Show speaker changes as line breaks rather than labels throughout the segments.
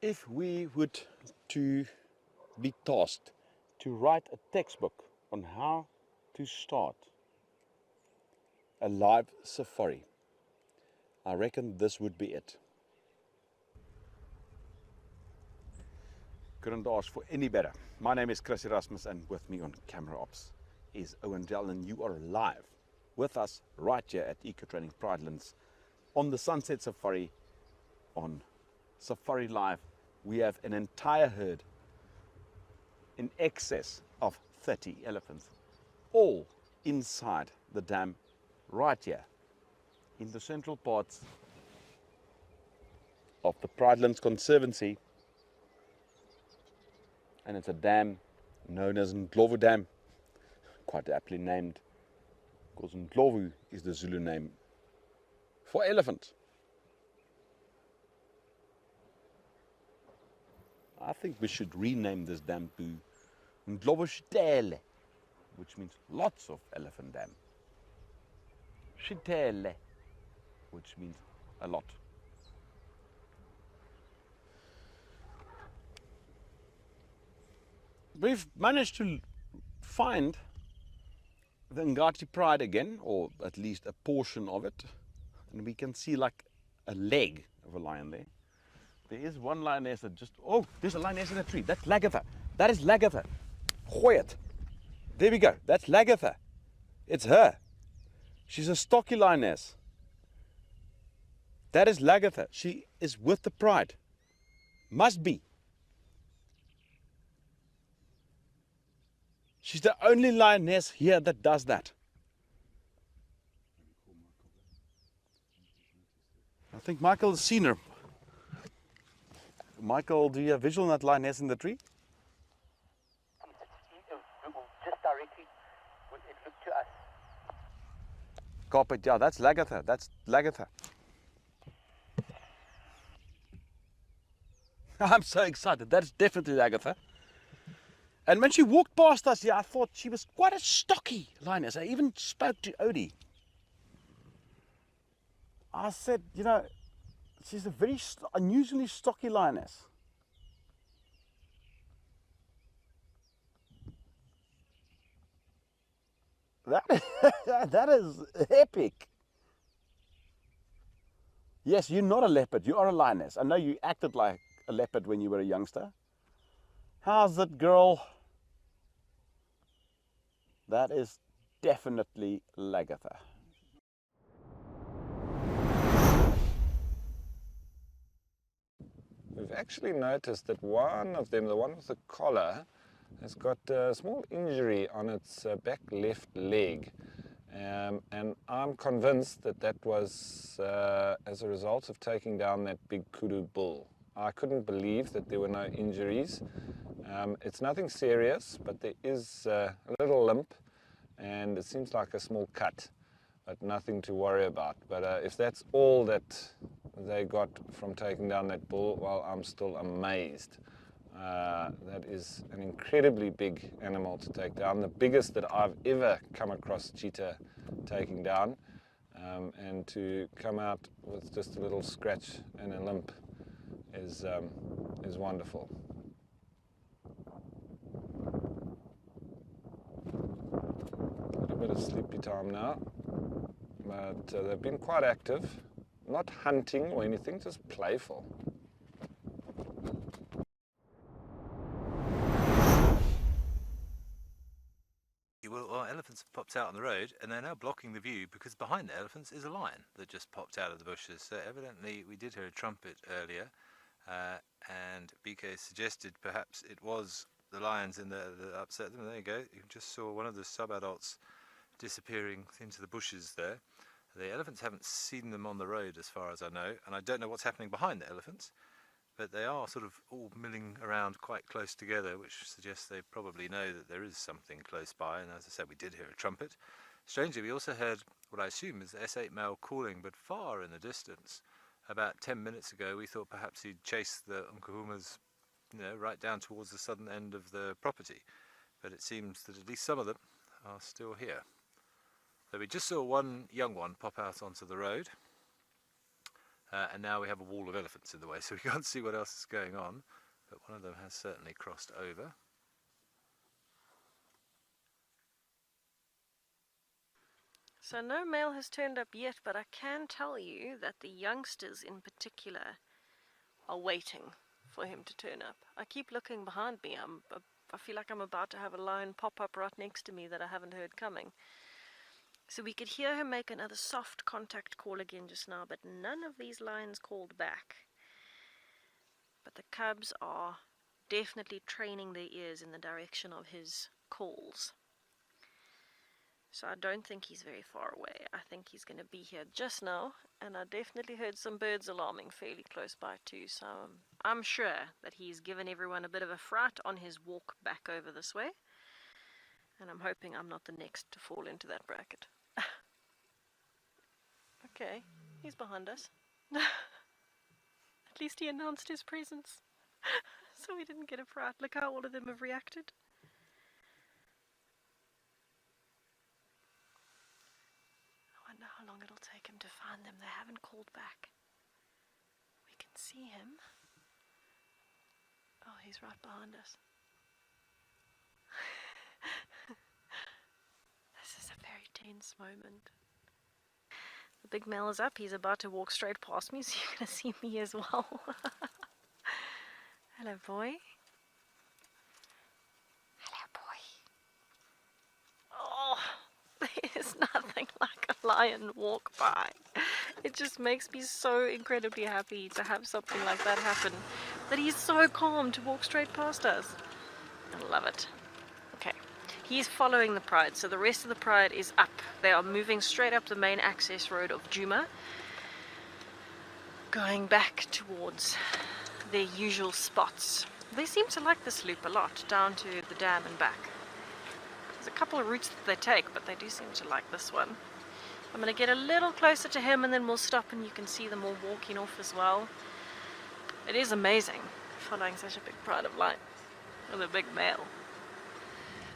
If we would to be tasked to write a textbook on how to start a live safari, I reckon this would be it. Couldn't ask for any better. My name is Chris Erasmus, and with me on camera ops is Owen Dell, and you are live with us right here at Eco Training Pridelands on the Sunset Safari on SafariLIVE. We have an entire herd in excess of 30 elephants, all inside the dam right here in the central parts of the Pridelands Conservancy. And it's a dam known as Ndlovu Dam, quite aptly named, because Ndlovu is the Zulu name for elephant. I think we should rename this dam to Ndlovu Shitele, which means lots of elephant dam. Shitele, which means a lot. We've managed to find the Ngati Pride again, or at least a portion of it, and we can see like a leg of a lion there. There is one lioness that just, oh, there's a lioness in a tree. That's Lagertha. That is Lagertha. Gooi it. There we go. That's Lagertha. It's her. She's a stocky lioness. That is Lagertha. She is with the pride. Must be. She's the only lioness here that does that. I think Michael has seen her. Michael, do you have visual on that lioness in the tree?
Just directly, it looked to us.
Carpet, yeah, that's Lagertha. That's Lagertha. I'm so excited. That's definitely Lagertha. And when she walked past us, yeah, I thought she was quite a stocky lioness. I even spoke to Odie. I said, you know, she's a very unusually stocky lioness. That is epic. Yes, you're not a leopard, you are a lioness. I know you acted like a leopard when you were a youngster. How's it, girl? That is definitely Lagertha.
We've actually noticed that one of them, the one with the collar, has got a small injury on its back left leg. And I'm convinced that that was as a result of taking down that big kudu bull. I couldn't believe that there were no injuries. It's nothing serious, but there is a little limp, and it seems like a small cut, but nothing to worry about. But if that's all that they got from taking down that bull, well, I'm still amazed. That is an incredibly big animal to take down, the biggest that I've ever come across cheetah taking down, and to come out with just a little scratch and a limp is wonderful. A bit of sleepy time now, but they've been quite active, not hunting or anything, just playful.
Well, elephants have popped out on the road, and they're now blocking the view because behind the elephants is a lion that just popped out of the bushes. So evidently we did hear a trumpet earlier, and BK suggested perhaps it was the lions in there that upset them. There you go. You just saw one of the sub-adults disappearing into the bushes there. The elephants haven't seen them on the road as far as I know, and I don't know what's happening behind the elephants, but they are sort of all milling around quite close together, which suggests they probably know that there is something close by. And as I said, we did hear a trumpet. Strangely, we also heard what I assume is the S8 male calling, but far in the distance. About 10 minutes ago, we thought perhaps he'd chased the Nkuhumas, right down towards the southern end of the property. But it seems that at least some of them are still here. So we just saw one young one pop out onto the road. and now we have a wall of elephants in the way, so we can't see what else is going on, but one of them has certainly crossed over.
So no male has turned up yet, but I can tell you that the youngsters in particular are waiting for him to turn up. I keep looking behind me. I feel like I'm about to have a lion pop up right next to me that I haven't heard coming. So we could hear him make another soft contact call again just now, but none of these lions called back. But the cubs are definitely training their ears in the direction of his calls. So I don't think he's very far away. I think he's going to be here just now, and I definitely heard some birds alarming fairly close by too, so I'm sure that he's given everyone a bit of a fright on his walk back over this way, and I'm hoping I'm not the next to fall into that bracket. Okay, he's behind us. At least he announced his presence, so we didn't get a fright. Look how all of them have reacted. I wonder how long it'll take him to find them. They haven't called back. We can see him. Oh, he's right behind us. This is a very tense moment. The big male is up. He's about to walk straight past me, so you're going to see me as well. Hello, boy. Hello, boy. Oh, there's nothing like a lion walk by. It just makes me so incredibly happy to have something like that happen. That he's so calm to walk straight past us. I love it. Okay. He's following the pride, so the rest of the pride is up. They are moving straight up the main access road of Djuma, going back towards their usual spots. They seem to like this loop a lot, down to the dam and back. There's a couple of routes that they take, but they do seem to like this one. I'm going to get a little closer to him and then we'll stop and you can see them all walking off as well. It is amazing following such a big pride of light with a big male.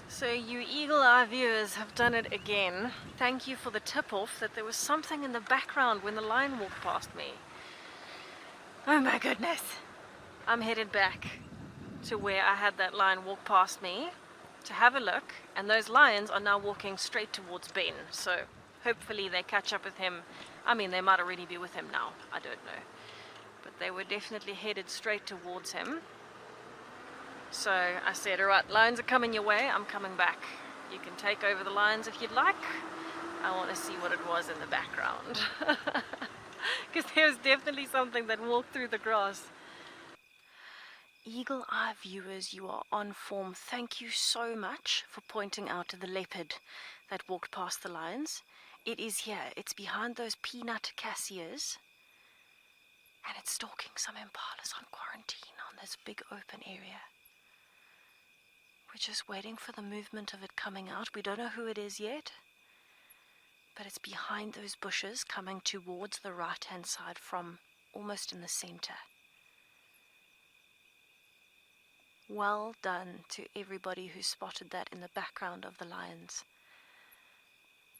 So you eagle-eye viewers have done it again. Thank you for the tip-off that there was something in the background when the lion walked past me. Oh my goodness. I'm headed back to where I had that lion walk past me to have a look, and those lions are now walking straight towards Ben, so hopefully they catch up with him. I mean, they might already be with him now, I don't know. But they were definitely headed straight towards him. So I said, alright, lions are coming your way, I'm coming back. You can take over the lions if you'd like. I want to see what it was in the background. Because there was definitely something that walked through the grass. Eagle-eye viewers, you are on form. Thank you so much for pointing out the leopard that walked past the lions. It is here. It's behind those peanut cassiers. And it's stalking some impalas on quarantine on this big open area. We're just waiting for the movement of it coming out. We don't know who it is yet. But it's behind those bushes coming towards the right-hand side from almost in the center. Well done to everybody who spotted that in the background of the lions.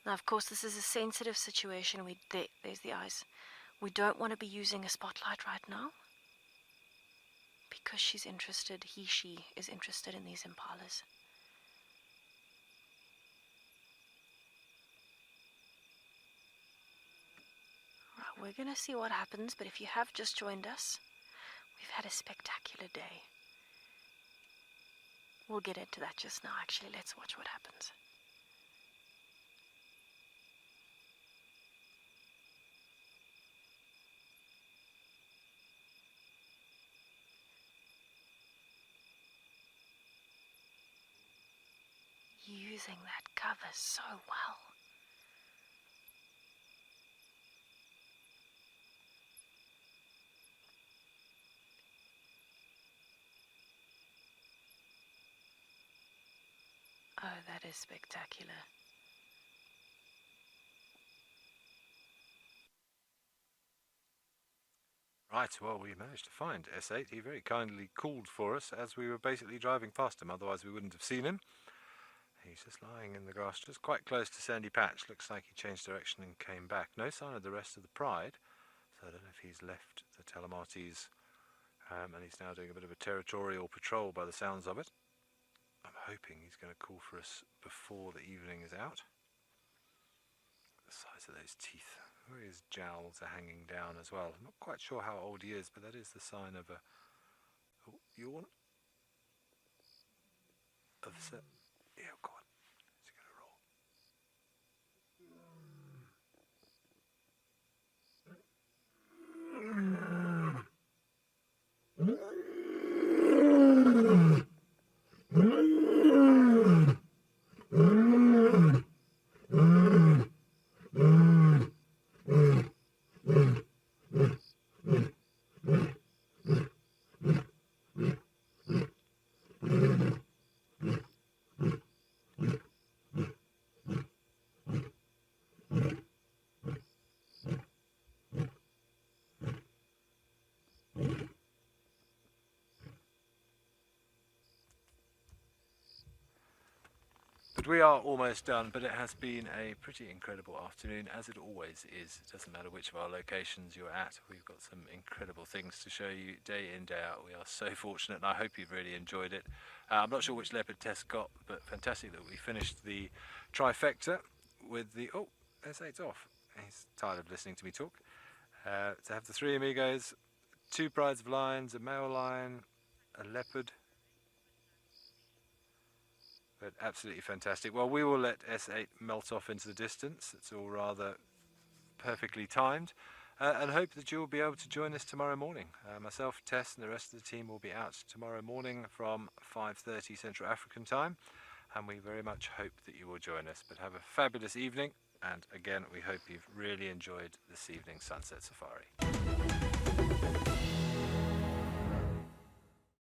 Now, of course, this is a sensitive situation. There's the eyes. We don't want to be using a spotlight right now because she's interested, she is interested in these impalas. Right, we're going to see what happens, but if you have just joined us, we've had a spectacular day. We'll get into that just now, actually. Let's watch what happens. Using that cover so well. Oh, that is spectacular.
Right, well, we managed to find S8. He very kindly called for us as we were basically driving past him, otherwise we wouldn't have seen him. He's just lying in the grass, just quite close to Sandy Patch. Looks like he changed direction and came back. No sign of the rest of the pride. So I don't know if he's left the Talamatis and he's now doing a bit of a territorial patrol by the sounds of it. I'm hoping he's going to call for us before the evening is out. The size of those teeth. His jowls are hanging down as well. I'm not quite sure how old he is, but that is the sign of a yawn. Yeah, go on. Is he going to roll? But we are almost done, but it has been a pretty incredible afternoon, as it always is. It doesn't matter which of our locations you're at, we've got some incredible things to show you day in, day out. We are so fortunate, and I hope you've really enjoyed it. I'm not sure which leopard Tess got, but fantastic that we finished the trifecta with the... Oh, S8's off. He's tired of listening to me talk. To have the 3 amigos, 2 prides of lions, a male lion, a leopard. But absolutely fantastic. Well, we will let S8 melt off into the distance. It's all rather perfectly timed. And hope that you'll be able to join us tomorrow morning. Myself, Tess, and the rest of the team will be out tomorrow morning from 5:30 Central African time. And we very much hope that you will join us. But have a fabulous evening. And again, we hope you've really enjoyed this evening's Sunset Safari.